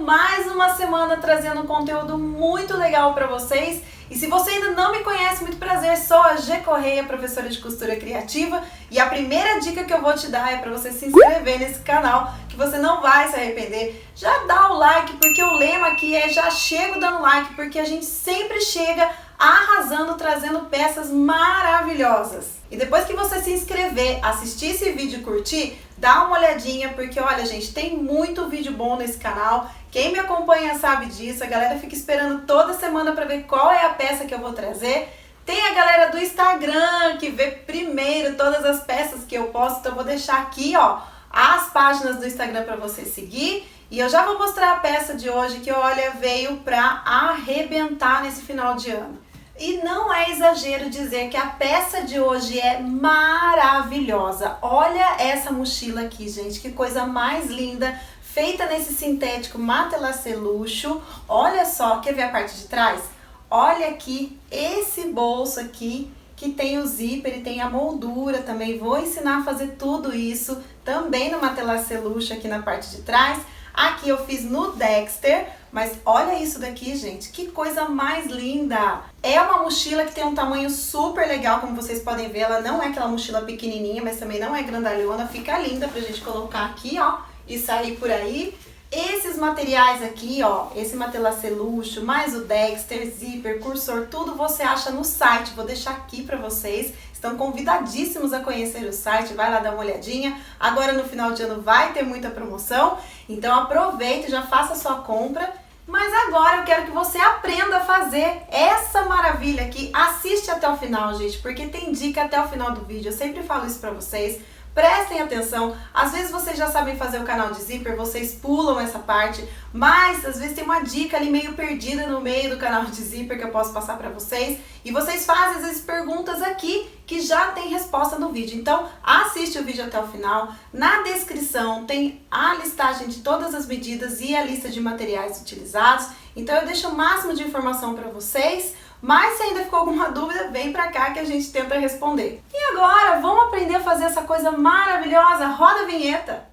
mais uma semana trazendo um conteúdo muito legal para vocês. E se você ainda não me conhece, muito prazer, sou a G Correia, professora de costura criativa. E a primeira dica que eu vou te dar é para você se inscrever nesse canal, que você não vai se arrepender. Já dá o like, porque o lema aqui é já chego dando like, porque a gente sempre chega arrasando, trazendo peças maravilhosas. E depois que você se inscrever, assistir esse vídeo e curtir, dá uma olhadinha, porque olha gente, tem muito vídeo bom nesse canal. Quem me acompanha sabe disso, a galera fica esperando toda semana para ver qual é a peça que eu vou trazer. Tem a galera do Instagram que vê primeiro todas as peças que eu posto, então eu vou deixar aqui ó, as páginas do Instagram para você seguir. E eu já vou mostrar a peça de hoje que olha, veio para arrebentar nesse final de ano. E não é exagero dizer que a peça de hoje é maravilhosa. Olha essa mochila aqui, gente, que coisa mais linda, feita nesse sintético Matelassé luxo. Olha só, quer ver a parte de trás? Olha aqui, esse bolso aqui, que tem o zíper e tem a moldura também. Vou ensinar a fazer tudo isso também no Matelassé luxo aqui na parte de trás. Aqui eu fiz no Dexter, mas olha isso daqui, gente, que coisa mais linda! É uma mochila que tem um tamanho super legal, como vocês podem ver, ela não é aquela mochila pequenininha, mas também não é grandalhona, fica linda pra gente colocar aqui, ó, e sair por aí. Esses materiais aqui, ó, esse Matelassé luxo, mais o Dexter, zíper, cursor, tudo você acha no site, vou deixar aqui pra vocês. Estão convidadíssimos a conhecer o site, vai lá dar uma olhadinha. Agora no final de ano vai ter muita promoção, então aproveite, já faça a sua compra. Mas agora eu quero que você aprenda a fazer essa maravilha aqui. Assiste até o final, gente, porque tem dica até o final do vídeo. Eu sempre falo isso pra vocês. Prestem atenção, às vezes vocês já sabem fazer o canal de zíper, vocês pulam essa parte, mas às vezes tem uma dica ali meio perdida no meio do canal de zíper que eu posso passar pra vocês, e vocês fazem às vezes perguntas aqui que já tem resposta no vídeo. Então assiste o vídeo até o final, na descrição tem a listagem de todas as medidas e a lista de materiais utilizados, então eu deixo o máximo de informação pra vocês. Mas se ainda ficou alguma dúvida, vem pra cá que a gente tenta responder. E agora, vamos aprender a fazer essa coisa maravilhosa? Roda a vinheta!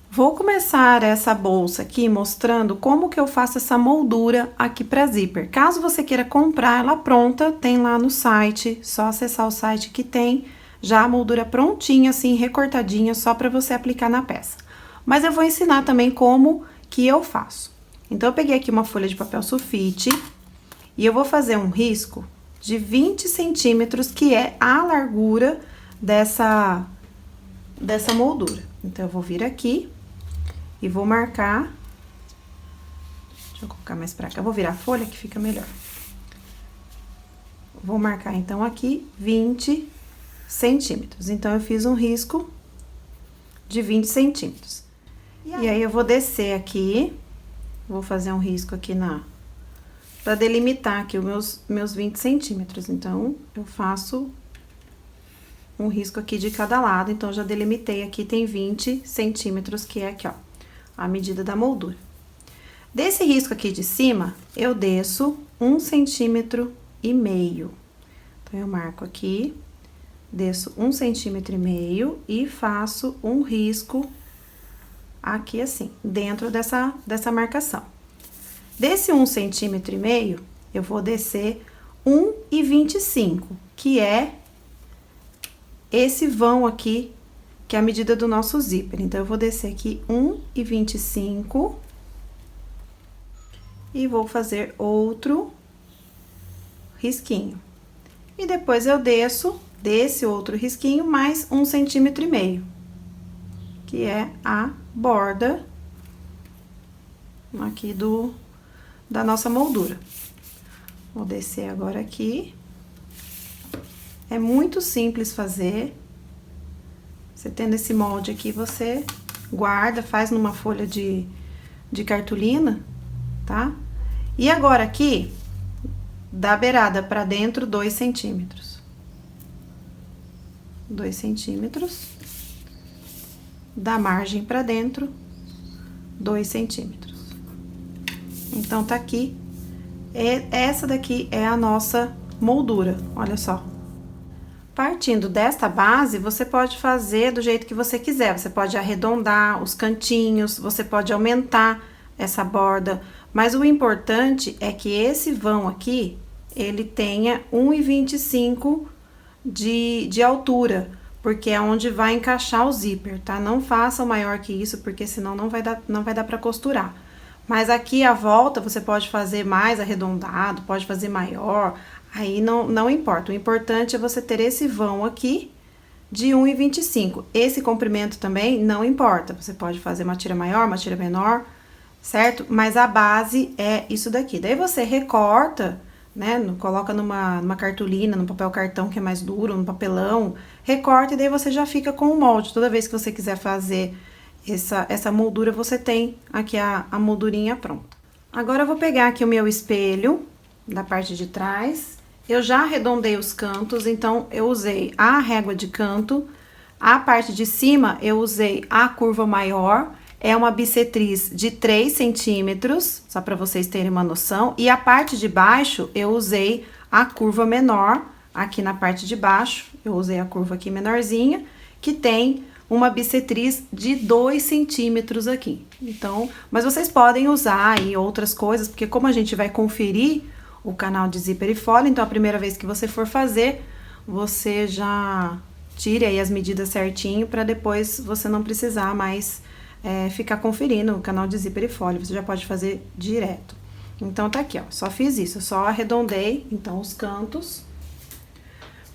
Vou começar essa bolsa aqui mostrando como que eu faço essa moldura aqui para zíper. Caso você queira comprar ela pronta, tem lá no site, só acessar o site que tem já a moldura prontinha, assim, recortadinha, só para você aplicar na peça. Mas eu vou ensinar também como que eu faço. Então, eu peguei aqui uma folha de papel sulfite e eu vou fazer um risco de 20 centímetros, que é a largura dessa moldura. Então, eu vou vir aqui e vou marcar. Deixa eu colocar mais pra cá. Eu vou virar a folha que fica melhor. Vou marcar, então, aqui 20 centímetros. Então, eu fiz um risco de 20 centímetros. E aí, eu vou descer aqui, vou fazer um risco aqui pra delimitar aqui os meus 20 centímetros. Então, eu faço um risco aqui de cada lado. Então, já delimitei aqui, tem 20 centímetros, que é aqui, ó, a medida da moldura. Desse risco aqui de cima, eu desço 1,5 centímetro. Então, eu marco aqui, desço 1,5 centímetro e faço um risco aqui assim, dentro dessa marcação. Desse 1,5 centímetro, eu vou descer 1,25, que é esse vão aqui, que é a medida do nosso zíper. Então, eu vou descer aqui 1,25 e vou fazer outro risquinho. E depois eu desço desse outro risquinho mais 1,5 centímetro, que é a borda aqui da nossa moldura. Vou descer agora aqui. É muito simples fazer. Você tendo esse molde aqui, você guarda, faz numa folha de cartolina, tá? E agora aqui, da beirada pra dentro, 2 centímetros. 2 centímetros. Da margem pra dentro, 2 centímetros. Então, tá aqui. Essa daqui é a nossa moldura, olha só. Partindo desta base, você pode fazer do jeito que você quiser. Você pode arredondar os cantinhos, você pode aumentar essa borda. Mas o importante é que esse vão aqui, ele tenha 1,25 de altura, porque é onde vai encaixar o zíper, tá? Não faça maior que isso, porque senão não vai dar pra costurar. Mas aqui a volta você pode fazer mais arredondado, pode fazer maior, aí não importa. O importante é você ter esse vão aqui de 1,25. Esse comprimento também não importa, você pode fazer uma tira maior, uma tira menor, certo? Mas a base é isso daqui. Daí você recorta, né? Coloca numa cartolina, no papel cartão que é mais duro, no papelão, recorta e daí você já fica com o molde. Toda vez que você quiser fazer essa moldura, você tem aqui a moldurinha pronta. Agora eu vou pegar aqui o meu espelho da parte de trás. Eu já arredondei os cantos, então eu usei a régua de canto. A parte de cima eu usei a curva maior. É uma bissetriz de 3 centímetros, só para vocês terem uma noção. E a parte de baixo, eu usei a curva menor, aqui na parte de baixo. Eu usei a curva aqui menorzinha, que tem uma bissetriz de 2 centímetros aqui. Então, mas vocês podem usar aí outras coisas, porque como a gente vai conferir o canal de zíper e folha, então a primeira vez que você for fazer, você já tire aí as medidas certinho, para depois você não precisar mais ficar conferindo o canal de zíper e folha, você já pode fazer direto. Então, tá aqui, ó, só fiz isso, só arredondei, então, os cantos.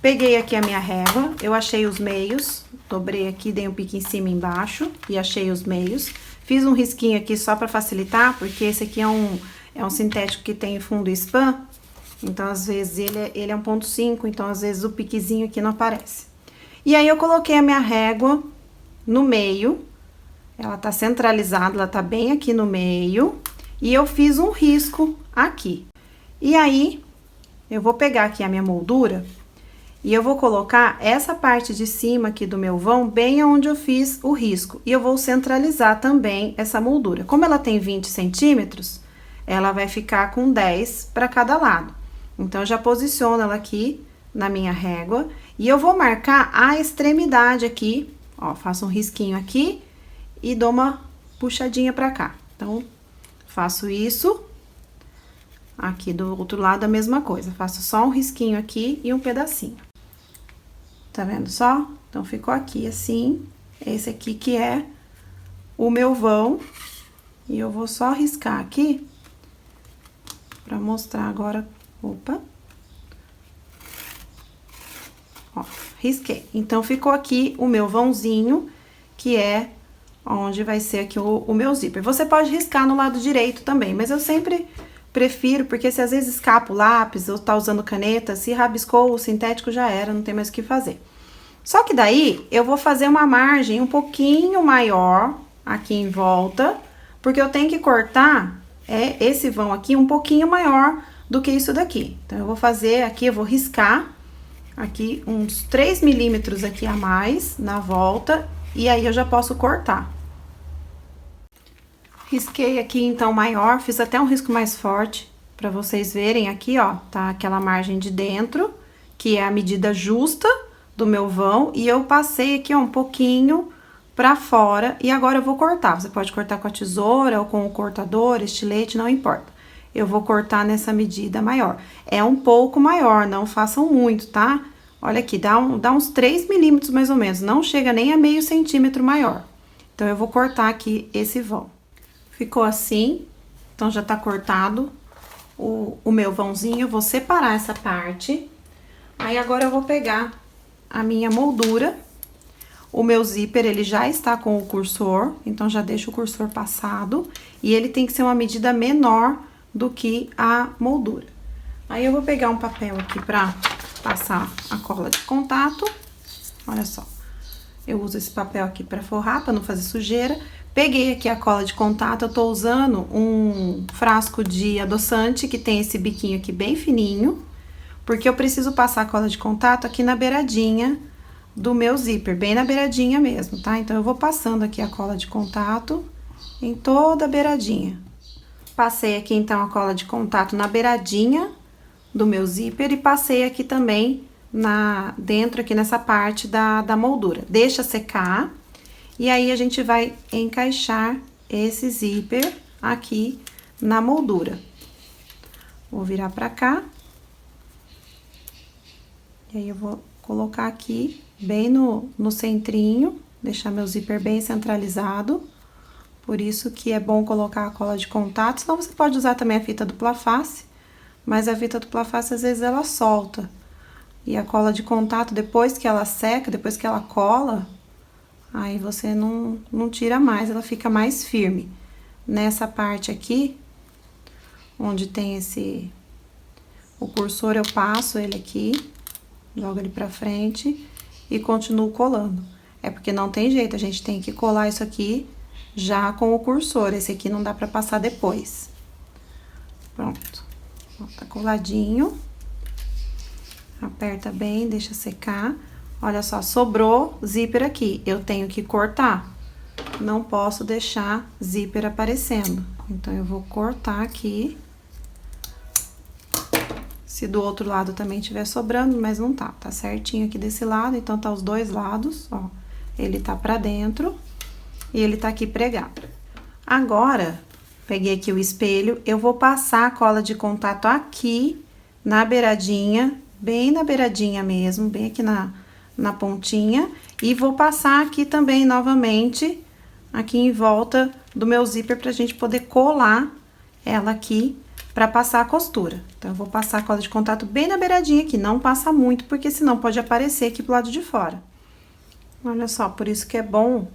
Peguei aqui a minha régua, eu achei os meios, dobrei aqui, dei um pique em cima e embaixo, e achei os meios. Fiz um risquinho aqui só pra facilitar, porque esse aqui é um sintético que tem fundo spam, então, às vezes, ele é 1,5, então, às vezes, o piquezinho aqui não aparece. E aí, eu coloquei a minha régua no meio. Ela tá centralizada, ela tá bem aqui no meio. E eu fiz um risco aqui. E aí, eu vou pegar aqui a minha moldura e eu vou colocar essa parte de cima aqui do meu vão bem onde eu fiz o risco. E eu vou centralizar também essa moldura. Como ela tem 20 centímetros, ela vai ficar com 10 para cada lado. Então, eu já posiciono ela aqui na minha régua. E eu vou marcar a extremidade aqui, ó, faço um risquinho aqui e dou uma puxadinha pra cá. Então, faço isso. Aqui do outro lado a mesma coisa. Faço só um risquinho aqui e um pedacinho. Tá vendo só? Então, ficou aqui assim. Esse aqui que é o meu vão. E eu vou só riscar aqui pra mostrar agora. Opa! Ó, risquei. Então, ficou aqui o meu vãozinho, que é onde vai ser aqui o meu zíper. Você pode riscar no lado direito também, mas eu sempre prefiro, porque se às vezes escapa o lápis ou tá usando caneta, se rabiscou o sintético já era, não tem mais o que fazer. Só que daí, eu vou fazer uma margem um pouquinho maior aqui em volta, porque eu tenho que cortar esse vão aqui um pouquinho maior do que isso daqui. Então, eu vou fazer aqui, eu vou riscar aqui uns 3 milímetros aqui a mais na volta, e aí eu já posso cortar. Risquei aqui, então, maior, fiz até um risco mais forte, pra vocês verem aqui, ó, tá aquela margem de dentro, que é a medida justa do meu vão, e eu passei aqui, ó, um pouquinho pra fora, e agora eu vou cortar. Você pode cortar com a tesoura ou com o cortador, estilete, não importa. Eu vou cortar nessa medida maior. É um pouco maior, não façam muito, tá? Olha aqui, dá uns 3 milímetros mais ou menos, não chega nem a meio centímetro maior. Então, eu vou cortar aqui esse vão. Ficou assim, então já tá cortado o meu vãozinho. Eu vou separar essa parte. Aí, agora eu vou pegar a minha moldura. O meu zíper, ele já está com o cursor, então já deixo o cursor passado. E ele tem que ser uma medida menor do que a moldura. Aí, eu vou pegar um papel aqui pra passar a cola de contato. Olha só. Eu uso esse papel aqui pra forrar, pra não fazer sujeira. Peguei aqui a cola de contato, eu tô usando um frasco de adoçante que tem esse biquinho aqui bem fininho, porque eu preciso passar a cola de contato aqui na beiradinha do meu zíper, bem na beiradinha mesmo, tá? Então, eu vou passando aqui a cola de contato em toda a beiradinha. Passei aqui, então, a cola de contato na beiradinha do meu zíper e passei aqui também dentro aqui nessa parte da moldura. Deixa secar e aí a gente vai encaixar esse zíper aqui na moldura. Vou virar pra cá. E aí eu vou colocar aqui bem no centrinho, deixar meu zíper bem centralizado. Por isso que é bom colocar a cola de contato, senão você pode usar também a fita dupla face, mas a fita dupla face às vezes ela solta. E a cola de contato, depois que ela seca, depois que ela cola, aí você não tira mais, ela fica mais firme. Nessa parte aqui, onde tem o cursor, eu passo ele aqui, jogo ele pra frente e continuo colando. É porque não tem jeito, a gente tem que colar isso aqui já com o cursor, esse aqui não dá pra passar depois. Pronto, ó, tá coladinho. Aperta bem, deixa secar. Olha só, sobrou zíper aqui, eu tenho que cortar. Não posso deixar zíper aparecendo, então eu vou cortar aqui. Se do outro lado também tiver sobrando, mas não tá, tá certinho aqui desse lado, então tá os dois lados, ó. Ele tá pra dentro e ele tá aqui pregado. Agora, peguei aqui o espelho, eu vou passar a cola de contato aqui na beiradinha, bem na beiradinha mesmo, bem aqui na pontinha, e vou passar aqui também novamente, aqui em volta do meu zíper, pra gente poder colar ela aqui pra passar a costura. Então, eu vou passar a cola de contato bem na beiradinha aqui, não passa muito, porque senão pode aparecer aqui pro lado de fora. Olha só, por isso que é bom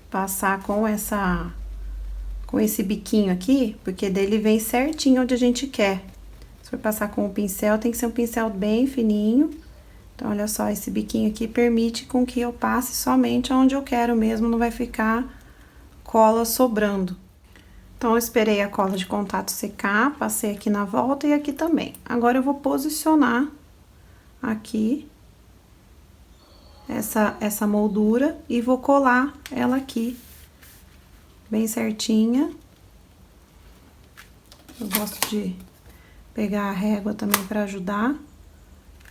passar com esse biquinho aqui, porque dele vem certinho onde a gente quer. Se for passar com o pincel, tem que ser um pincel bem fininho. Então, olha só, esse biquinho aqui permite com que eu passe somente onde eu quero mesmo, não vai ficar cola sobrando. Então, eu esperei a cola de contato secar, passei aqui na volta e aqui também. Agora, eu vou posicionar aqui essa moldura e vou colar ela aqui, bem certinha. Eu gosto de pegar a régua também pra ajudar.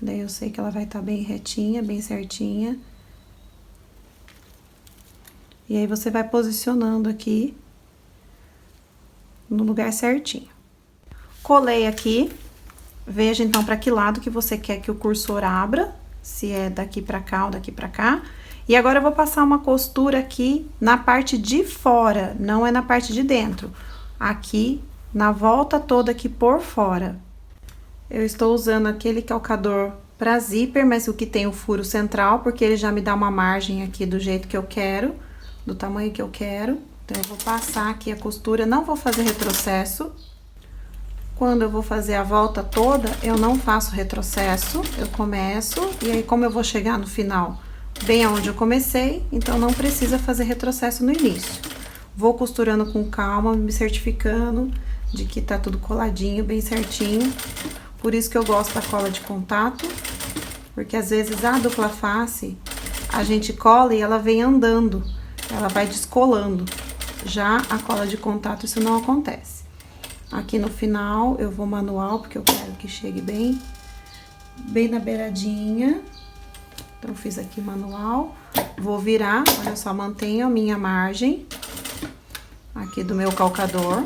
Daí eu sei que ela vai estar bem retinha, bem certinha. E aí você vai posicionando aqui no lugar certinho. Colei aqui. Veja então para que lado que você quer que o cursor abra, se é daqui pra cá ou daqui pra cá. E agora eu vou passar uma costura aqui na parte de fora, não é na parte de dentro. Aqui, na volta toda aqui por fora. Eu estou usando aquele calcador para zíper, mas o que tem o furo central, porque ele já me dá uma margem aqui do jeito que eu quero, do tamanho que eu quero. Então, eu vou passar aqui a costura, não vou fazer retrocesso. Quando eu vou fazer a volta toda, eu não faço retrocesso, eu começo, e aí como eu vou chegar no final bem aonde eu comecei, então não precisa fazer retrocesso no início. Vou costurando com calma, me certificando de que tá tudo coladinho, bem certinho. Por isso que eu gosto da cola de contato, porque às vezes a dupla face, a gente cola e ela vem andando, ela vai descolando. Já a cola de contato, isso não acontece. Aqui no final, eu vou manual, porque eu quero que chegue bem na beiradinha. Então, eu fiz aqui manual. Vou virar, olha só, mantenho a minha margem aqui do meu calcador.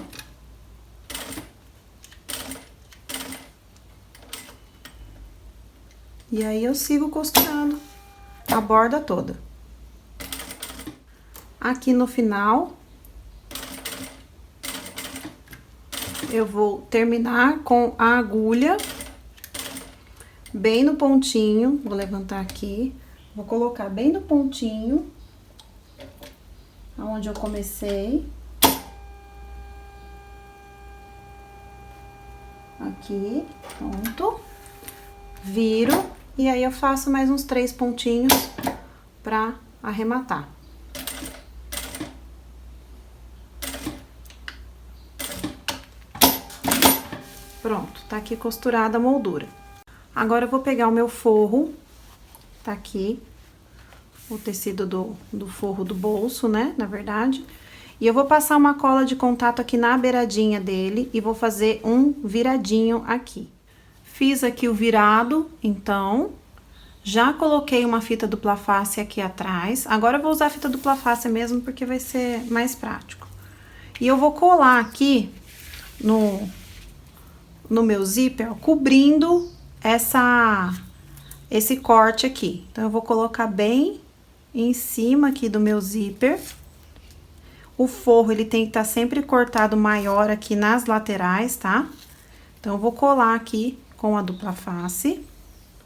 E aí, eu sigo costurando a borda toda. Aqui no final, eu vou terminar com a agulha bem no pontinho. Vou levantar aqui, vou colocar bem no pontinho, aonde eu comecei. Aqui, pronto. Viro, e aí eu faço mais uns 3 pontinhos pra arrematar. Pronto, tá aqui costurada a moldura. Agora, eu vou pegar o meu forro, tá aqui, o tecido do forro do bolso, né, na verdade. E eu vou passar uma cola de contato aqui na beiradinha dele e vou fazer um viradinho aqui. Fiz aqui o virado, então, Já coloquei uma fita dupla face aqui atrás. Agora eu vou usar a fita dupla face mesmo, porque vai ser mais prático. E eu vou colar aqui no meu zíper, ó, cobrindo esse corte aqui. Então, eu vou colocar bem em cima aqui do meu zíper. O forro, ele tem que estar sempre cortado maior aqui nas laterais, tá? Então, eu vou colar aqui com a dupla face,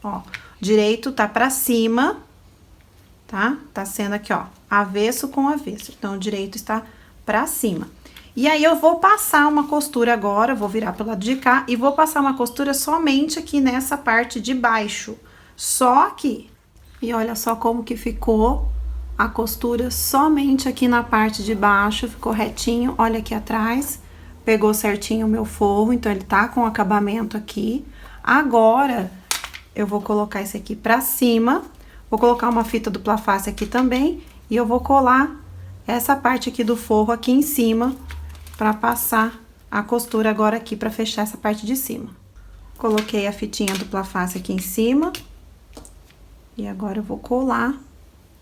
ó. Direito tá pra cima, tá? Tá sendo aqui, ó, avesso com avesso. Então, o direito está pra cima. E aí, eu vou passar uma costura agora, vou virar pro lado de cá e vou passar uma costura somente aqui nessa parte de baixo. Só aqui. E olha só como que ficou a costura somente aqui na parte de baixo, ficou retinho. Olha aqui atrás, pegou certinho o meu forro, então ele tá com acabamento aqui. Agora, eu vou colocar esse aqui pra cima, vou colocar uma fita dupla face aqui também, e eu vou colar essa parte aqui do forro aqui em cima, pra passar a costura agora aqui pra fechar essa parte de cima. Coloquei a fitinha dupla face aqui em cima, e agora eu vou colar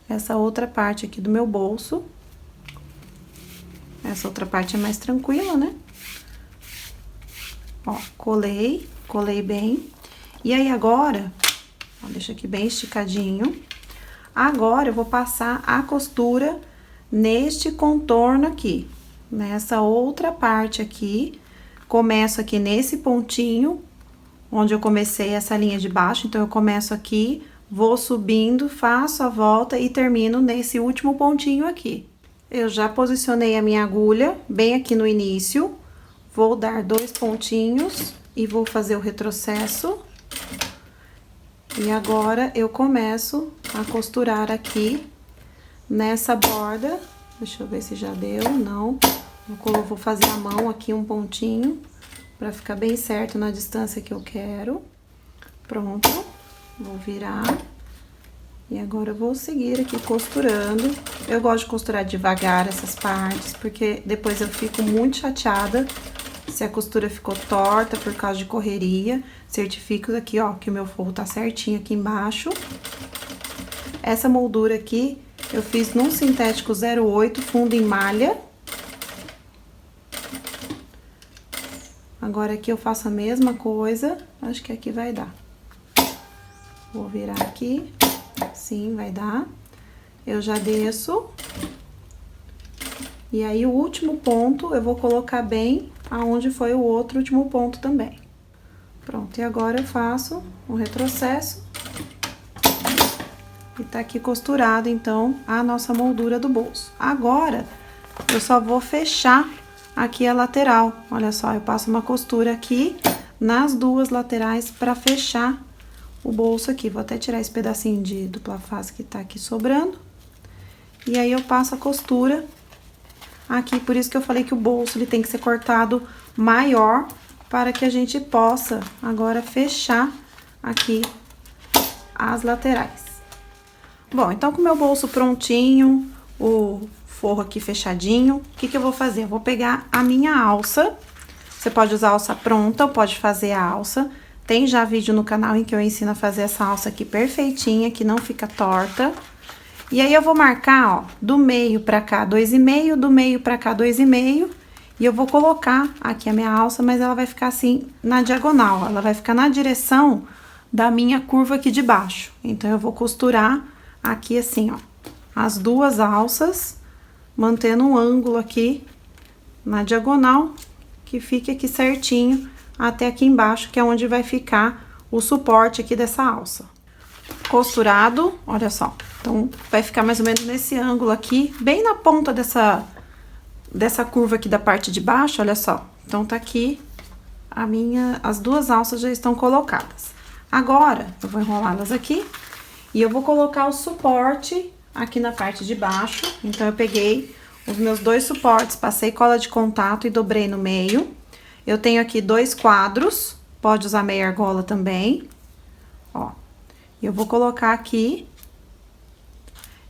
essa outra parte aqui do meu bolso. Essa outra parte é mais tranquila, né? Ó, colei bem. E aí, agora, ó, deixa aqui bem esticadinho. Agora, eu vou passar a costura neste contorno aqui, nessa outra parte aqui. Começo aqui nesse pontinho, onde eu comecei essa linha de baixo. Então, eu começo aqui, vou subindo, faço a volta e termino nesse último pontinho aqui. Eu já posicionei a minha agulha bem aqui no início. Vou dar 2 pontinhos e vou fazer o retrocesso. E agora, eu começo a costurar aqui nessa borda. Deixa eu ver se já deu, não. Vou fazer a mão aqui um pontinho, pra ficar bem certo na distância que eu quero. Pronto. Vou virar. E agora, eu vou seguir aqui costurando. Eu gosto de costurar devagar essas partes, porque depois eu fico muito chateada se a costura ficou torta por causa de correria. Certifico aqui, ó, que o meu forro tá certinho aqui embaixo. Essa moldura aqui, eu fiz num sintético 08, fundo em malha. Agora, aqui eu faço a mesma coisa. Acho que aqui vai dar. Vou virar aqui. Sim, vai dar. Eu já desço. E aí, o último ponto, eu vou colocar bem aonde foi o outro último ponto também. Pronto, e agora eu faço um retrocesso. E tá aqui costurado, então, a nossa moldura do bolso. Agora, eu só vou fechar aqui a lateral. Olha só, eu passo uma costura aqui nas duas laterais pra fechar o bolso aqui. Vou até tirar esse pedacinho de dupla face que tá aqui sobrando. E aí, eu passo a costura aqui, por isso que eu falei que o bolso ele tem que ser cortado maior, para que a gente possa agora fechar aqui as laterais. Bom, então com o meu bolso prontinho, o forro aqui fechadinho, o que que eu vou fazer? Eu vou pegar a minha alça. Você pode usar a alça pronta ou pode fazer a alça. Tem já vídeo no canal em que eu ensino a fazer essa alça aqui perfeitinha, que não fica torta. E aí, eu vou marcar, ó, do meio pra cá, 2,5, do meio pra cá, 2,5. E eu vou colocar aqui a minha alça, mas ela vai ficar assim, na diagonal. Ela vai ficar na direção da minha curva aqui de baixo. Então, eu vou costurar aqui assim, ó, as duas alças, mantendo um ângulo aqui na diagonal, que fique aqui certinho até aqui embaixo, que é onde vai ficar o suporte aqui dessa alça. Costurado, olha só. Então, vai ficar mais ou menos nesse ângulo aqui, bem na ponta dessa curva aqui da parte de baixo, olha só. Então, tá aqui as duas alças já estão colocadas. Agora, eu vou enrolá-las aqui e eu vou colocar o suporte aqui na parte de baixo. Então, eu peguei os meus 2 suportes, passei cola de contato e dobrei no meio. Eu tenho aqui 2 quadros, pode usar meia argola também, ó. Eu vou colocar aqui.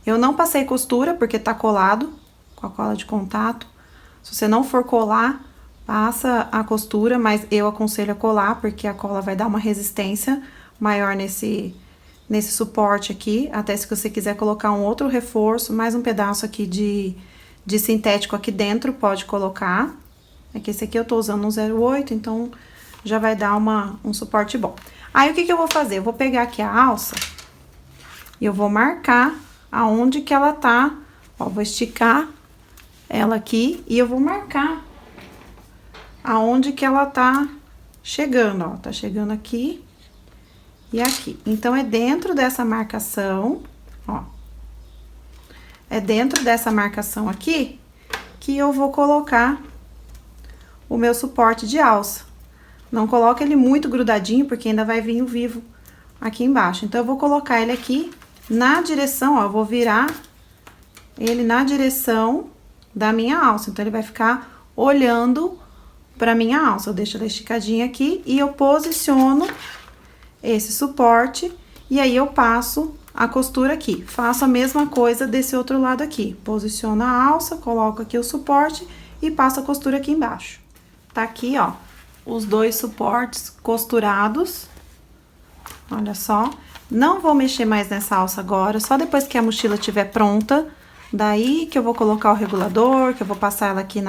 Eu não passei costura, porque tá colado com a cola de contato. Se você não for colar, passa a costura, mas eu aconselho a colar, porque a cola vai dar uma resistência maior nesse suporte aqui, até se você quiser colocar um outro reforço, mais um pedaço aqui de sintético aqui dentro, pode colocar. É que esse aqui eu tô usando um 0,8, então já vai dar um suporte bom. Aí, o que que eu vou fazer? Eu vou pegar aqui a alça e eu vou marcar aonde que ela tá. Ó, vou esticar ela aqui e eu vou marcar aonde que ela tá chegando, ó. Tá chegando aqui e aqui. Então, é dentro dessa marcação, ó. É dentro dessa marcação aqui que eu vou colocar o meu suporte de alça. Não coloca ele muito grudadinho, porque ainda vai vir o vivo aqui embaixo. Então, eu vou colocar ele aqui na direção, ó, eu vou virar ele na direção da minha alça. Então, ele vai ficar olhando pra minha alça. Eu deixo ela esticadinha aqui e eu posiciono esse suporte e aí eu passo a costura aqui. Faço a mesma coisa desse outro lado aqui. Posiciono a alça, coloco aqui o suporte e passo a costura aqui embaixo. Tá aqui, ó, os dois suportes costurados. Olha só. Não vou mexer mais nessa alça agora, só depois que a mochila estiver pronta. Daí que eu vou colocar o regulador, que eu vou passar ela aqui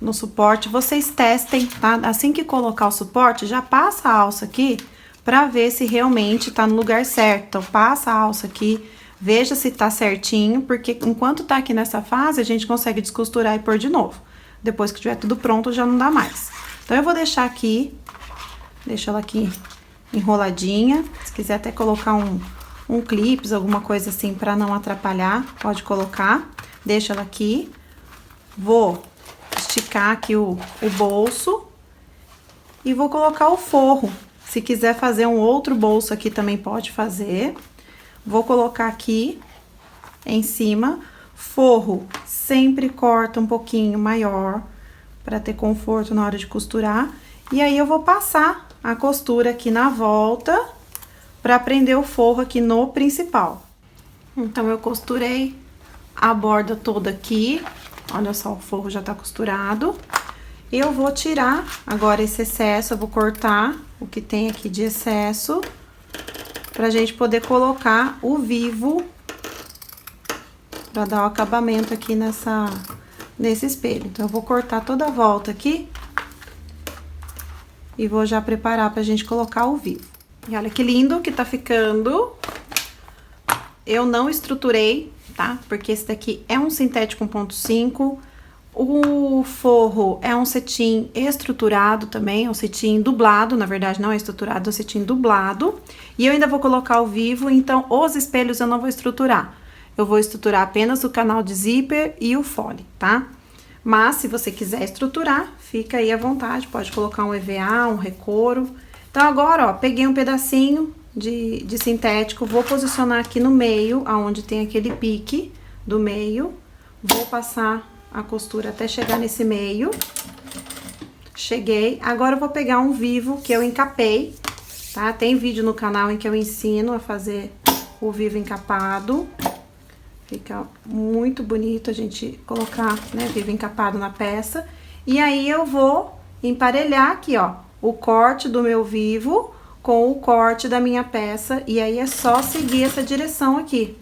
no suporte. Vocês testem, tá? Assim que colocar o suporte, já passa a alça aqui pra ver se realmente tá no lugar certo. Então, passa a alça aqui, veja se tá certinho, porque enquanto tá aqui nessa fase, a gente consegue descosturar e pôr de novo. Depois que tiver tudo pronto, já não dá mais. Então, eu vou deixar aqui, deixa ela aqui enroladinha. Se quiser até colocar um clips, alguma coisa assim, pra não atrapalhar, pode colocar. Deixa ela aqui. Vou esticar aqui o bolso e vou colocar o forro. Se quiser fazer um outro bolso aqui, também pode fazer. Vou colocar aqui em cima. Forro sempre corta um pouquinho maior para ter conforto na hora de costurar. E aí, eu vou passar a costura aqui na volta para prender o forro aqui no principal. Então, eu costurei a borda toda aqui. Olha só, o forro já tá costurado. Eu vou tirar agora esse excesso, eu vou cortar o que tem aqui de excesso, pra gente poder colocar o vivo, pra dar o acabamento aqui nesse espelho. Então, eu vou cortar toda a volta aqui e vou já preparar pra gente colocar o vivo. E olha que lindo que tá ficando. Eu não estruturei, tá? Porque esse daqui é um sintético 1.5. O forro é um cetim estruturado também, é um cetim dublado, na verdade não é estruturado, é um cetim dublado. E eu ainda vou colocar o vivo, então os espelhos eu não vou estruturar. Eu vou estruturar apenas o canal de zíper e o fole, tá? Mas se você quiser estruturar, fica aí à vontade, pode colocar um EVA, um recouro. Então agora, ó, peguei um pedacinho de sintético, vou posicionar aqui no meio, aonde tem aquele pique do meio, vou passar a costura até chegar nesse meio. Cheguei. Agora eu vou pegar um vivo que eu encapei, tá? Tem vídeo no canal em que eu ensino a fazer o vivo encapado. Fica muito bonito a gente colocar, né, vivo encapado na peça. E aí eu vou emparelhar aqui, ó, o corte do meu vivo com o corte da minha peça. E aí é só seguir essa direção aqui.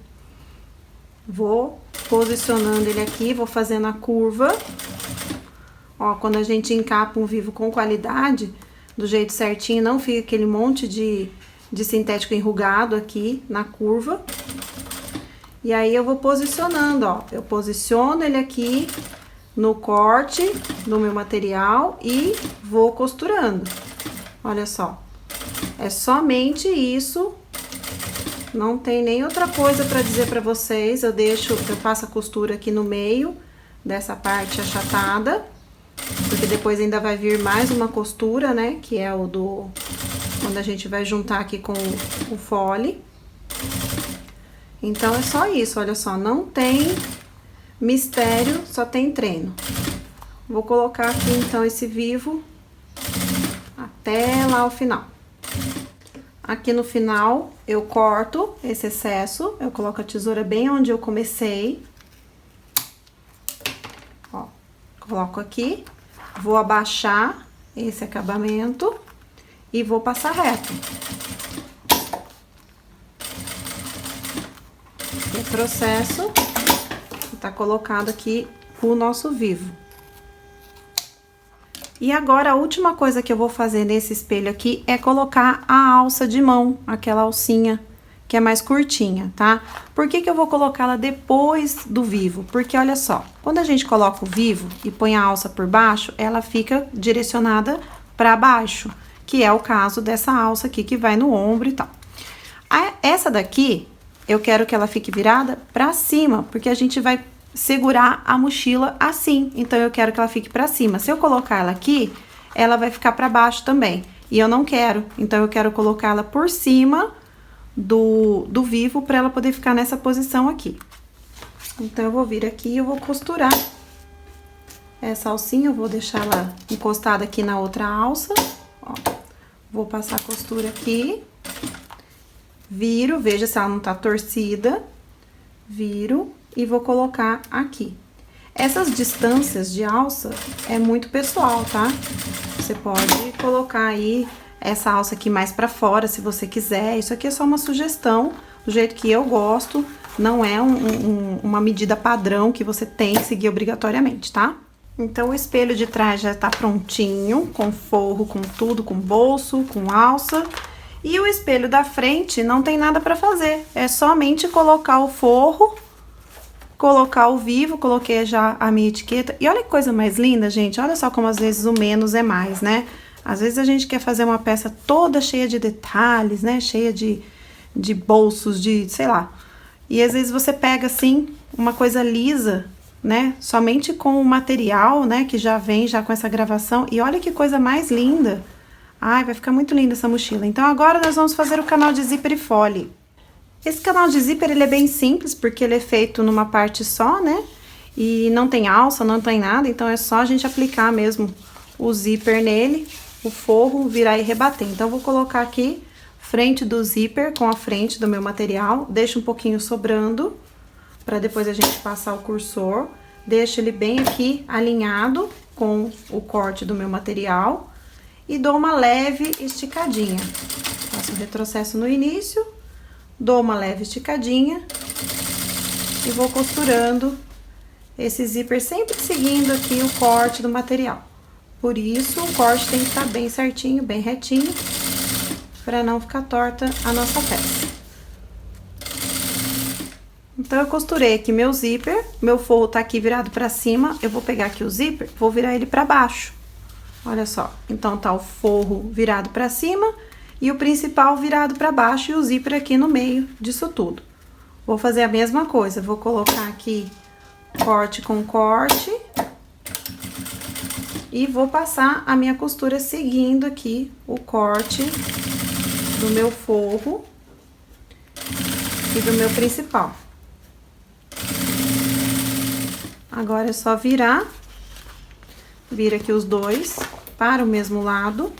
Vou posicionando ele aqui, vou fazendo a curva. Ó, quando a gente encapa um vivo com qualidade, do jeito certinho, não fica aquele monte de sintético enrugado aqui na curva. E aí, eu vou posicionando, ó. Eu posiciono ele aqui no corte do meu material e vou costurando. Olha só. É somente isso. Não tem nem outra coisa pra dizer pra vocês. Eu passo a costura aqui no meio dessa parte achatada, porque depois ainda vai vir mais uma costura, né? Que é o do... quando a gente vai juntar aqui com o fole. Então, é só isso, olha só. Não tem mistério, só tem treino. Vou colocar aqui, então, esse vivo até lá o final. Aqui no final, eu corto esse excesso, eu coloco a tesoura bem onde eu comecei. Ó, coloco aqui, vou abaixar esse acabamento e vou passar reto. processo. Tá colocado aqui o nosso vivo. E agora, a última coisa que eu vou fazer nesse espelho aqui é colocar a alça de mão, aquela alcinha que é mais curtinha, tá? Por que que eu vou colocá-la depois do vivo? Porque, olha só, quando a gente coloca o vivo e põe a alça por baixo, ela fica direcionada para baixo, que é o caso dessa alça aqui que vai no ombro e tal. Essa daqui, eu quero que ela fique virada para cima, porque a gente vai segurar a mochila assim, então eu quero que ela fique para cima. Se eu colocar ela aqui, ela vai ficar para baixo também, e eu não quero, então eu quero colocá-la por cima do vivo para ela poder ficar nessa posição aqui. Então eu vou vir aqui e eu vou costurar essa alcinha, eu vou deixar ela encostada aqui na outra alça, ó. Vou passar a costura aqui, viro, veja se ela não tá torcida, viro e vou colocar aqui. Essas distâncias de alça é muito pessoal, tá? Você pode colocar aí essa alça aqui mais pra fora, se você quiser. Isso aqui é só uma sugestão, do jeito que eu gosto. Não é uma medida padrão que você tem que seguir obrigatoriamente, tá? Então, o espelho de trás já tá prontinho, com forro, com tudo, com bolso, com alça. E o espelho da frente não tem nada pra fazer. É somente colocar o forro, colocar o vivo, coloquei já a minha etiqueta. E olha que coisa mais linda, gente. Olha só como às vezes o menos é mais, né? Às vezes a gente quer fazer uma peça toda cheia de detalhes, né? Cheia de bolsos, de sei lá. E às vezes você pega assim, uma coisa lisa, né? Somente com o material, né? Que já vem já com essa gravação. E olha que coisa mais linda. Ai, vai ficar muito linda essa mochila. Então agora nós vamos fazer o canal de zíper e fole. Esse canal de zíper, ele é bem simples, porque ele é feito numa parte só, né? E não tem alça, não tem nada, então é só a gente aplicar mesmo o zíper nele, o forro, virar e rebater. Então, eu vou colocar aqui frente do zíper com a frente do meu material, deixo um pouquinho sobrando, para depois a gente passar o cursor. Deixo ele bem aqui alinhado com o corte do meu material e dou uma leve esticadinha. Faço um retrocesso no início. Dou uma leve esticadinha e vou costurando esse zíper, sempre seguindo aqui o corte do material. Por isso, o corte tem que estar bem certinho, bem retinho, para não ficar torta a nossa peça. Então, eu costurei aqui meu zíper, meu forro tá aqui virado para cima, eu vou pegar aqui o zíper, vou virar ele para baixo. Olha só, então tá o forro virado para cima e o principal virado para baixo e o zíper aqui no meio disso tudo. Vou fazer a mesma coisa, vou colocar aqui corte com corte e vou passar a minha costura seguindo aqui o corte do meu forro e do meu principal. Agora é só virar, vira aqui os dois para o mesmo lado.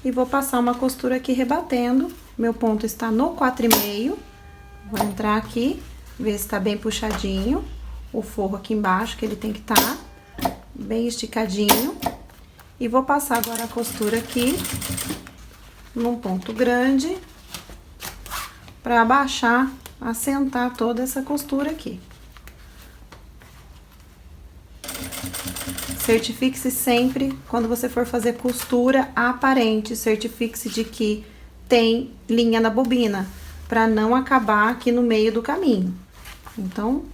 E vou passar uma costura aqui rebatendo. Meu ponto está no 4,5. Vou entrar aqui, ver se tá bem puxadinho. O forro aqui embaixo, que ele tem que estar bem esticadinho. E vou passar agora a costura aqui, num ponto grande, pra abaixar, assentar toda essa costura aqui. Certifique-se sempre, quando você for fazer costura aparente, certifique-se de que tem linha na bobina, para não acabar aqui no meio do caminho. Então,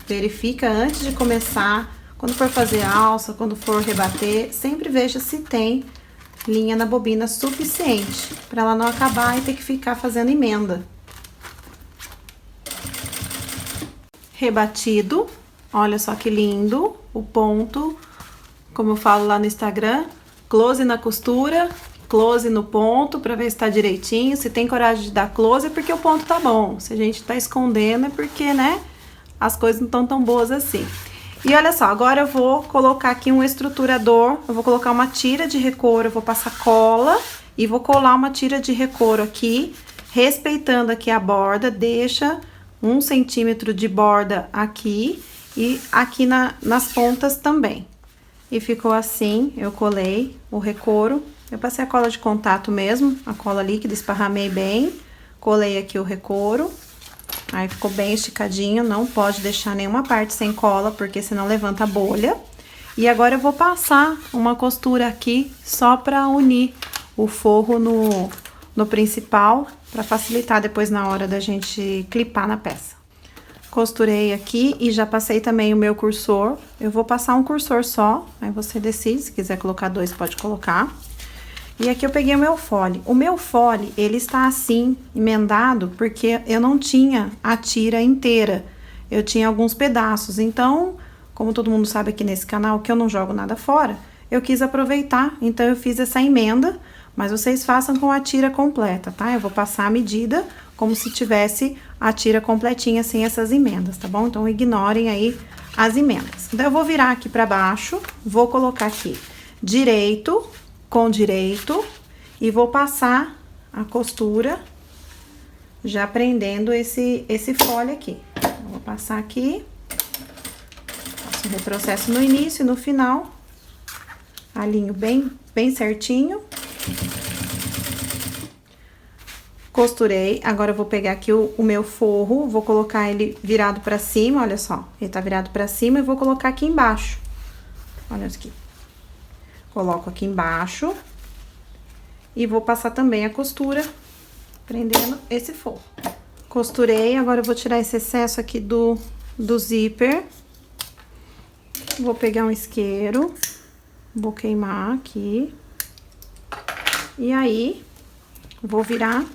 verifica antes de começar, quando for fazer alça, quando for rebater, sempre veja se tem linha na bobina suficiente, para ela não acabar e ter que ficar fazendo emenda. Rebatido. Olha só que lindo o ponto, como eu falo lá no Instagram, close na costura, close no ponto, pra ver se tá direitinho. Se tem coragem de dar close é porque o ponto tá bom. Se a gente tá escondendo é porque, né, as coisas não estão tão boas assim. E olha só, agora eu vou colocar aqui um estruturador, eu vou colocar uma tira de recouro, eu vou passar cola e vou colar uma tira de recouro aqui, respeitando aqui a borda, deixa 1 centímetro de borda aqui. E aqui nas pontas também. E ficou assim, eu colei o recouro. Eu passei a cola de contato mesmo, a cola líquida, esparramei bem. Colei aqui o recouro. Aí ficou bem esticadinho, não pode deixar nenhuma parte sem cola, porque senão levanta a bolha. E agora eu vou passar uma costura aqui só pra unir o forro no principal, pra facilitar depois na hora da gente clipar na peça. Costurei aqui e já passei também o meu cursor. Eu vou passar um cursor só, aí você decide, se quiser colocar 2 pode colocar. E aqui eu peguei o meu fole. O meu fole, ele está assim, emendado, porque eu não tinha a tira inteira. Eu tinha alguns pedaços, então, como todo mundo sabe aqui nesse canal que eu não jogo nada fora, eu quis aproveitar, então eu fiz essa emenda, mas vocês façam com a tira completa, tá? Eu vou passar a medida como se tivesse a tira completinha sem essas emendas, tá bom? Então, ignorem aí as emendas. Então, eu vou virar aqui pra baixo, vou colocar aqui direito com direito e vou passar a costura já prendendo esse fole aqui. Eu vou passar aqui, faço um retrocesso no início e no final, alinho bem certinho. Costurei, agora eu vou pegar aqui o meu forro, vou colocar ele virado pra cima, olha só. Ele tá virado pra cima e vou colocar aqui embaixo. Olha aqui. Coloco aqui embaixo. E vou passar também a costura, prendendo esse forro. Costurei, agora eu vou tirar esse excesso aqui do zíper. Vou pegar um isqueiro, vou queimar aqui. E aí, vou virar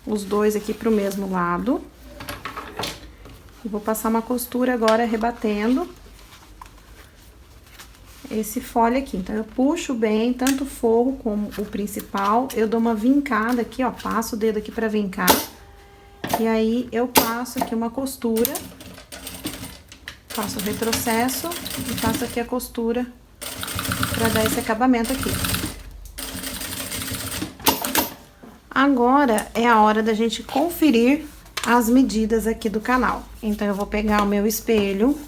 os dois aqui pro mesmo lado. E vou passar uma costura agora rebatendo esse fole aqui. Então, eu puxo bem tanto o forro como o principal. Eu dou uma vincada aqui, ó, passo o dedo aqui pra vincar. E aí, eu passo aqui uma costura. Faço o retrocesso e passo aqui a costura pra dar esse acabamento aqui. Agora é a hora da gente conferir as medidas aqui do canal. Então, eu vou pegar o meu espelho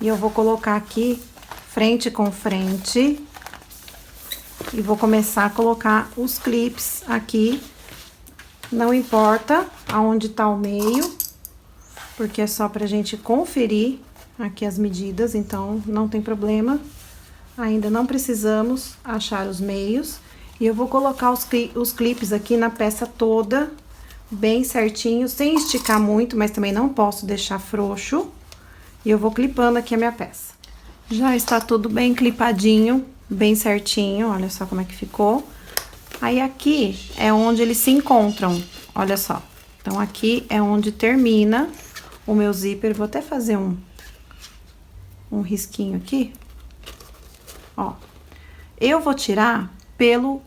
e eu vou colocar aqui frente com frente. E vou começar a colocar os clips aqui. Não importa aonde tá o meio, porque é só pra gente conferir aqui as medidas, então não tem problema. Ainda não precisamos achar os meios. E eu vou colocar os clipes aqui na peça toda, bem certinho, sem esticar muito, mas também não posso deixar frouxo. E eu vou clipando aqui a minha peça. Já está tudo bem clipadinho, bem certinho, olha só como é que ficou. Aí aqui é onde eles se encontram, olha só. Então aqui é onde termina o meu zíper, vou até fazer um risquinho aqui. Ó, eu vou tirar pelo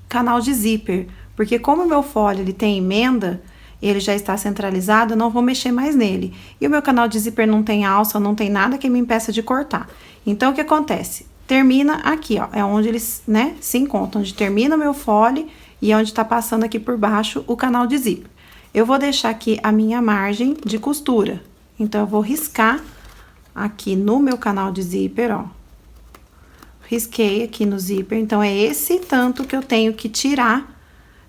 canal de zíper, porque como o meu fole ele tem emenda, ele já está centralizado, eu não vou mexer mais nele. E o meu canal de zíper não tem alça, não tem nada que me impeça de cortar. Então, o que acontece? Termina aqui, ó, é onde eles, né, se encontram, onde termina o meu fole e onde tá passando aqui por baixo o canal de zíper. Eu vou deixar aqui a minha margem de costura. Então, eu vou riscar aqui no meu canal de zíper, ó. Risquei aqui no zíper, então é esse tanto que eu tenho que tirar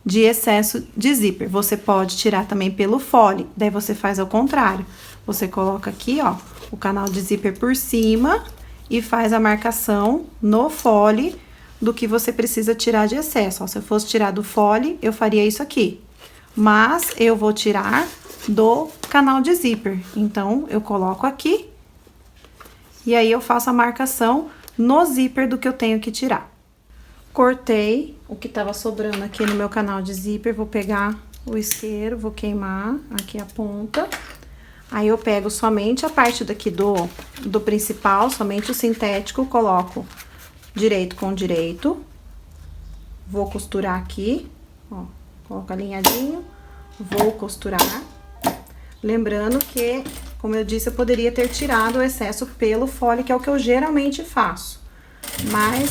de excesso de zíper. Você pode tirar também pelo fole, daí você faz ao contrário. Você coloca aqui, ó, o canal de zíper por cima e faz a marcação no fole do que você precisa tirar de excesso. Ó, se eu fosse tirar do fole, eu faria isso aqui. Mas eu vou tirar do canal de zíper. Então, eu coloco aqui e aí eu faço a marcação no zíper do que eu tenho que tirar. Cortei o que tava sobrando aqui no meu canal de zíper, vou pegar o isqueiro, vou queimar aqui a ponta. Aí eu pego somente a parte daqui do principal, somente o sintético, coloco direito com direito. Vou costurar aqui, ó, coloco alinhadinho, vou costurar. Lembrando que, como eu disse, eu poderia ter tirado o excesso pelo fole, que é o que eu geralmente faço. Mas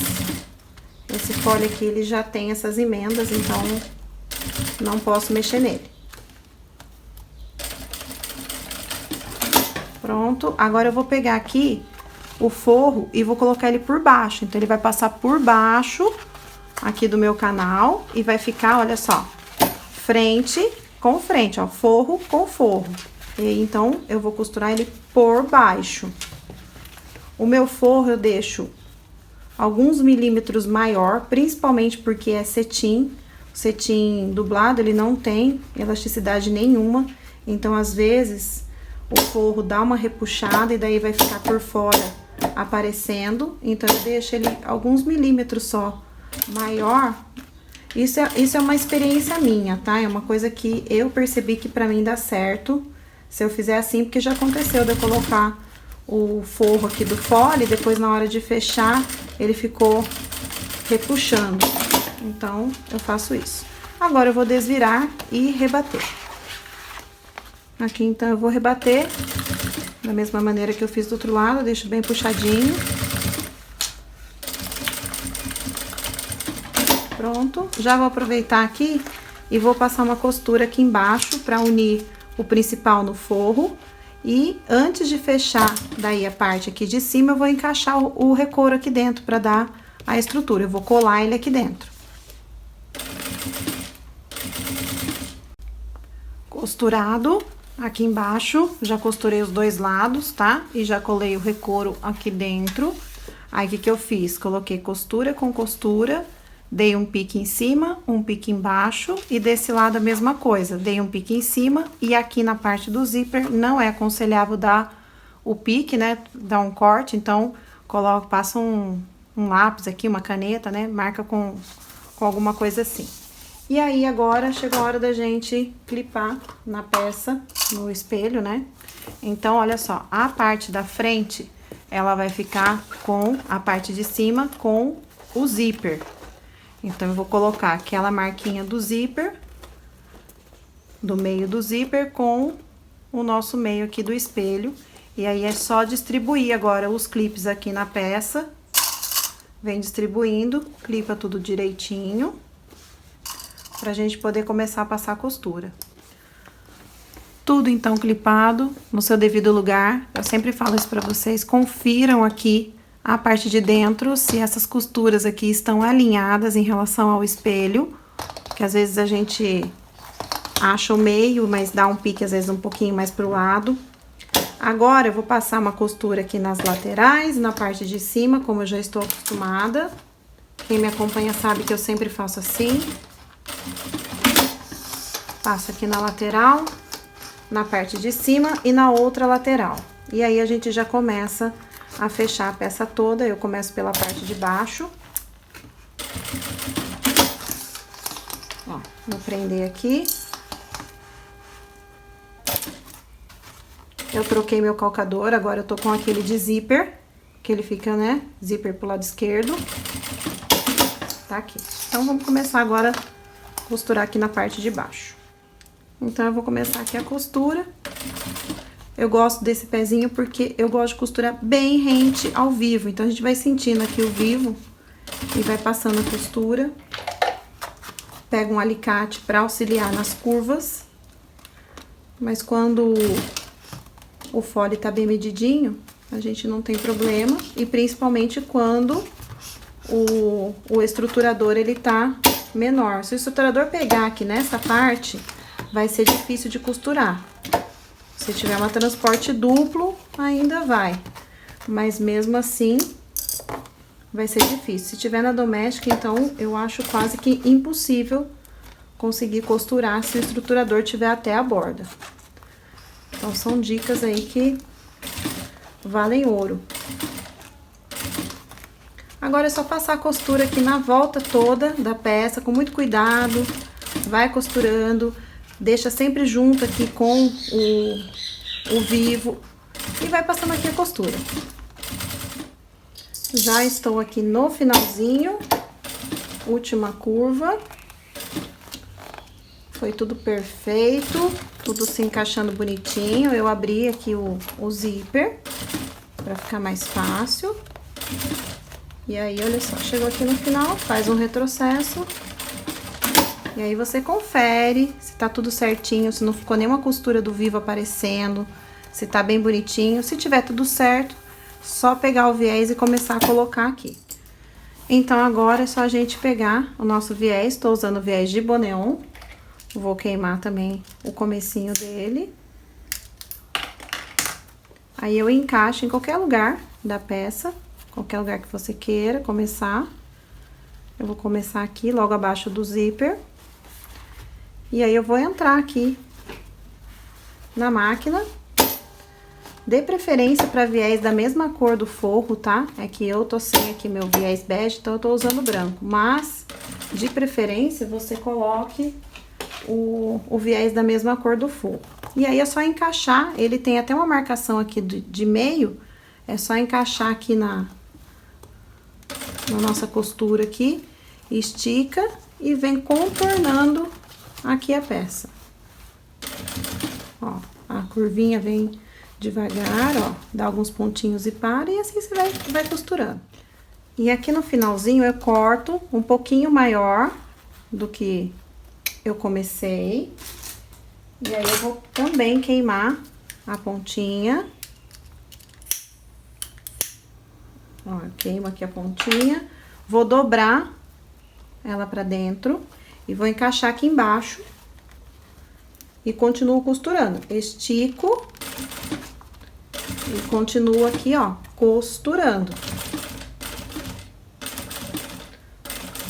esse fole aqui, ele já tem essas emendas, então não posso mexer nele. Pronto, agora eu vou pegar aqui o forro e vou colocar ele por baixo. Então, ele vai passar por baixo aqui do meu canal e vai ficar, olha só, frente com frente, ó, forro com forro. E então, eu vou costurar ele por baixo. O meu forro eu deixo alguns milímetros maior, principalmente porque é cetim. O cetim dublado, ele não tem elasticidade nenhuma. Então, às vezes, o forro dá uma repuxada e daí vai ficar por fora aparecendo. Então, eu deixo ele alguns milímetros só maior. Isso é uma experiência minha, tá? É uma coisa que eu percebi que pra mim dá certo. Se eu fizer assim, porque já aconteceu de eu colocar o forro aqui do fole, depois na hora de fechar, ele ficou repuxando. Então, eu faço isso. Agora, eu vou desvirar e rebater. Aqui, então, eu vou rebater da mesma maneira que eu fiz do outro lado, eu deixo bem puxadinho. Pronto. Já vou aproveitar aqui e vou passar uma costura aqui embaixo pra unir o principal no forro. E antes de fechar daí a parte aqui de cima, eu vou encaixar o recouro aqui dentro pra dar a estrutura. Eu vou colar ele aqui dentro. Costurado aqui embaixo, já costurei os dois lados, tá? E já colei o recouro aqui dentro. Aí, o que que eu fiz? Coloquei costura com costura, dei um pique em cima, um pique embaixo, e desse lado a mesma coisa. Dei um pique em cima, e aqui na parte do zíper, não é aconselhável dar o pique, né? Dar um corte, então, passa um lápis aqui, uma caneta, né? Marca com alguma coisa assim. E aí, agora, chegou a hora da gente clipar na peça, no espelho, né? Então, olha só, a parte da frente, ela vai ficar com a parte de cima com o zíper. Então, eu vou colocar aquela marquinha do zíper, do meio do zíper, com o nosso meio aqui do espelho. E aí, é só distribuir agora os clipes aqui na peça. Vem distribuindo, clipa tudo direitinho, pra gente poder começar a passar a costura. Tudo, então, clipado no seu devido lugar. Eu sempre falo isso pra vocês, confiram aqui a parte de dentro, se essas costuras aqui estão alinhadas em relação ao espelho, que às vezes a gente acha o meio, mas dá um pique às vezes um pouquinho mais pro lado. Agora, eu vou passar uma costura aqui nas laterais, na parte de cima, como eu já estou acostumada. Quem me acompanha sabe que eu sempre faço assim. Passo aqui na lateral, na parte de cima e na outra lateral. E aí, a gente já começa a fechar a peça toda. Eu começo pela parte de baixo. Ó, vou prender aqui. Eu troquei meu calcador, agora eu tô com aquele de zíper, que ele fica, né, zíper pro lado esquerdo. Tá aqui. Então, vamos começar agora a costurar aqui na parte de baixo. Então, eu vou começar aqui a costura. Eu gosto desse pezinho porque eu gosto de costurar bem rente ao vivo. Então, a gente vai sentindo aqui o vivo e vai passando a costura. Pega um alicate pra auxiliar nas curvas. Mas quando o fole tá bem medidinho, a gente não tem problema. E principalmente quando o estruturador, ele tá menor. Se o estruturador pegar aqui nessa parte, vai ser difícil de costurar. Se tiver uma transporte duplo, ainda vai. Mas mesmo assim, vai ser difícil. Se tiver na doméstica, então, eu acho quase que impossível conseguir costurar se o estruturador tiver até a borda. Então, são dicas aí que valem ouro. Agora, é só passar a costura aqui na volta toda da peça, com muito cuidado. Vai costurando, deixa sempre junto aqui com o vivo e vai passando aqui a costura. Já estou aqui no finalzinho, última curva. Foi tudo perfeito, tudo se encaixando bonitinho. Eu abri aqui o zíper pra ficar mais fácil. E aí, olha só, chegou aqui no final, faz um retrocesso. E aí, você confere se tá tudo certinho, se não ficou nenhuma costura do vivo aparecendo, se tá bem bonitinho. Se tiver tudo certo, só pegar o viés e começar a colocar aqui. Então, agora é só a gente pegar o nosso viés. Tô usando o viés de Boneon. Vou queimar também o comecinho dele. Aí eu encaixo em qualquer lugar da peça, qualquer lugar que você queira começar. Eu vou começar aqui, logo abaixo do zíper. E aí eu vou entrar aqui na máquina. Dê preferência para viés da mesma cor do forro, tá? É que eu tô sem aqui meu viés bege, então eu tô usando branco. Mas, de preferência, você coloque o viés da mesma cor do forro. E aí é só encaixar, ele tem até uma marcação aqui de meio, é só encaixar aqui na nossa costura aqui, estica e vem contornando aqui a peça. Ó, a curvinha vem devagar, ó, dá alguns pontinhos e para, e assim você vai costurando. E aqui no finalzinho eu corto um pouquinho maior do que eu comecei. E aí eu vou também queimar a pontinha. Ó, eu queimo aqui a pontinha, vou dobrar ela pra dentro e vou encaixar aqui embaixo e continuo costurando. Estico e continuo aqui, ó, costurando.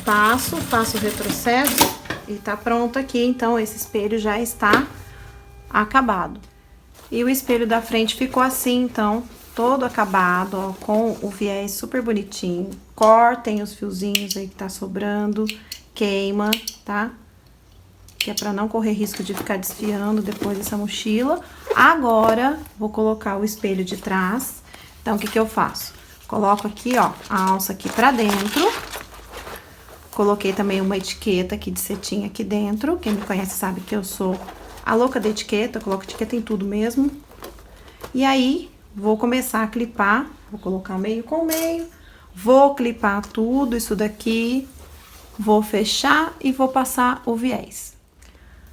Faço o retrocesso e tá pronto aqui, então esse espelho já está acabado. E o espelho da frente ficou assim, então, todo acabado, ó, com o viés super bonitinho. Cortem os fiozinhos aí que tá sobrando, queima, tá? Que é pra não correr risco de ficar desfiando depois dessa mochila. Agora, vou colocar o espelho de trás. Então, o que que eu faço? Coloco aqui, ó, a alça aqui pra dentro. Coloquei também uma etiqueta aqui de cetim aqui dentro. Quem me conhece sabe que eu sou a louca da etiqueta, eu coloco etiqueta em tudo mesmo. E aí, vou começar a clipar, vou colocar meio com meio, vou clipar tudo isso daqui, vou fechar e vou passar o viés.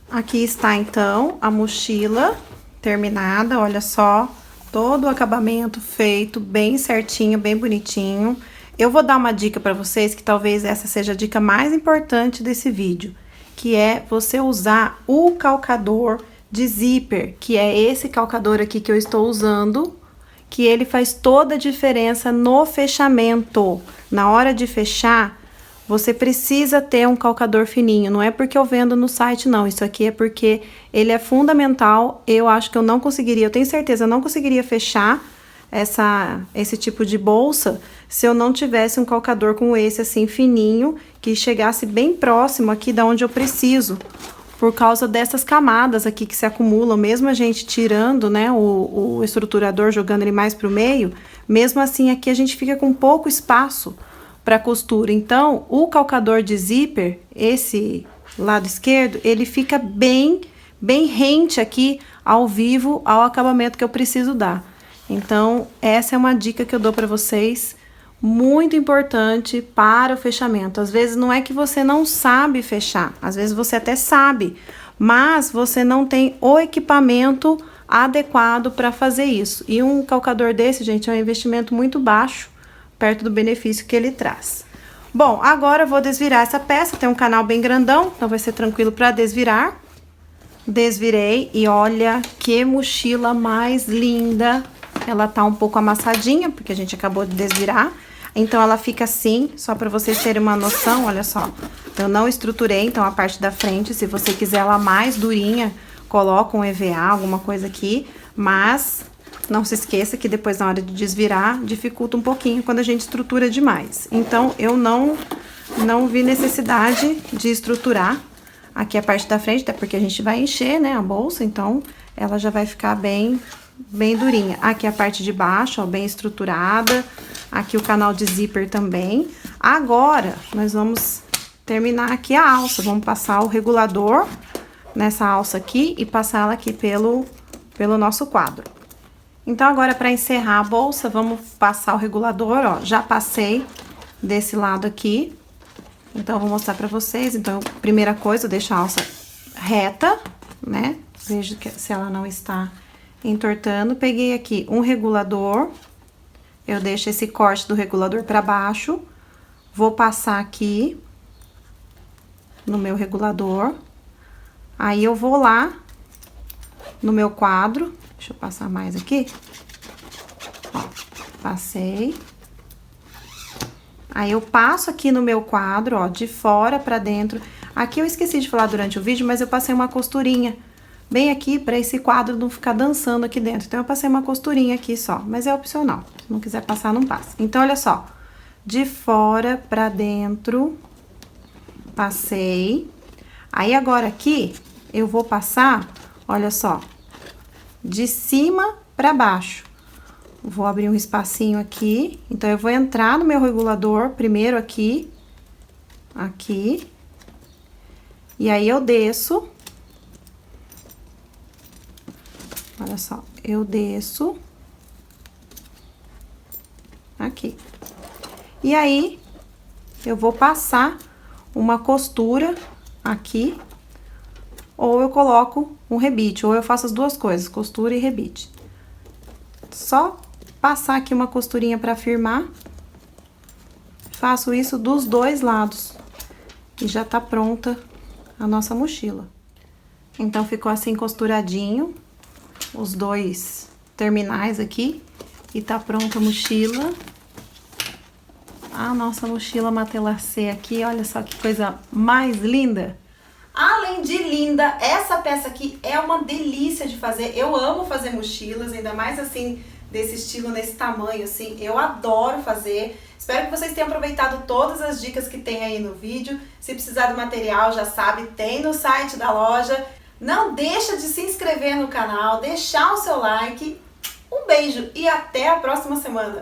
Aqui está, então, a mochila terminada, olha só, todo o acabamento feito bem certinho, bem bonitinho. Eu vou dar uma dica para vocês, que talvez essa seja a dica mais importante desse vídeo, que é você usar o calcador de zíper, que é esse calcador aqui que eu estou usando, que ele faz toda a diferença no fechamento. Na hora de fechar, você precisa ter um calcador fininho. Não é porque eu vendo no site, não. Isso aqui é porque ele é fundamental. Eu acho que eu não conseguiria, eu tenho certeza, eu não conseguiria fechar esse tipo de bolsa se eu não tivesse um calcador como esse, assim, fininho, que chegasse bem próximo aqui da onde eu preciso, por causa dessas camadas aqui que se acumulam, mesmo a gente tirando, né, o estruturador, jogando ele mais pro meio, mesmo assim aqui a gente fica com pouco espaço para costura. Então, o calcador de zíper, esse lado esquerdo, ele fica bem rente aqui ao vivo, ao acabamento que eu preciso dar. Então, essa é uma dica que eu dou para vocês, muito importante para o fechamento. Às vezes não é que você não sabe fechar, às vezes você até sabe, mas você não tem o equipamento adequado para fazer isso. E um calcador desse, gente, é um investimento muito baixo, perto do benefício que ele traz. Bom, agora eu vou desvirar essa peça, tem um canal bem grandão, então vai ser tranquilo para desvirar. Desvirei e olha que mochila mais linda. Ela tá um pouco amassadinha, porque a gente acabou de desvirar. Então, ela fica assim, só pra vocês terem uma noção, olha só. Eu não estruturei, então, a parte da frente, se você quiser ela mais durinha, coloca um EVA, alguma coisa aqui. Mas, não se esqueça que depois, na hora de desvirar, dificulta um pouquinho quando a gente estrutura demais. Então, eu não vi necessidade de estruturar aqui a parte da frente, até porque a gente vai encher, né, a bolsa, então, ela já vai ficar bem durinha. Aqui a parte de baixo, ó, bem estruturada. Aqui o canal de zíper também. Agora, nós vamos terminar aqui a alça. Vamos passar o regulador nessa alça aqui e passar ela aqui pelo nosso quadro. Então, agora, para encerrar a bolsa, vamos passar o regulador, ó. Já passei desse lado aqui. Então, eu vou mostrar pra vocês. Então, primeira coisa, eu deixo a alça reta, né? Vejo se ela não está entortando. Peguei aqui um regulador, eu deixo esse corte do regulador para baixo, vou passar aqui no meu regulador, Aí eu vou lá no meu quadro, deixa eu passar mais aqui. Ó, passei. Aí eu passo aqui no meu quadro, ó, de fora pra dentro. Aqui eu esqueci de falar durante o vídeo, mas eu passei uma costurinha bem aqui pra esse quadro não ficar dançando aqui dentro. Então eu passei uma costurinha aqui só, mas é opcional. Se não quiser passar, não passa. Então olha só, de fora pra dentro, passei. Aí agora aqui eu vou passar, olha só, de cima pra baixo. Vou abrir um espacinho aqui, então eu vou entrar no meu regulador primeiro aqui, aqui, e aí eu desço, olha só, eu desço aqui. E aí, eu vou passar uma costura aqui, ou eu coloco um rebite, ou eu faço as duas coisas, costura e rebite. Só passar aqui uma costurinha pra firmar. Faço isso dos dois lados. E já tá pronta a nossa mochila. Então, ficou assim costuradinho, os dois terminais aqui. E tá pronta a mochila. A nossa mochila Matelacê aqui, olha só que coisa mais linda. Além de linda, essa peça aqui é uma delícia de fazer. Eu amo fazer mochilas, ainda mais assim, desse estilo, nesse tamanho, assim. Eu adoro fazer. Espero que vocês tenham aproveitado todas as dicas que tem aí no vídeo. Se precisar do material, já sabe, tem no site da loja. Não deixa de se inscrever no canal, deixar o seu like. Um beijo e até a próxima semana.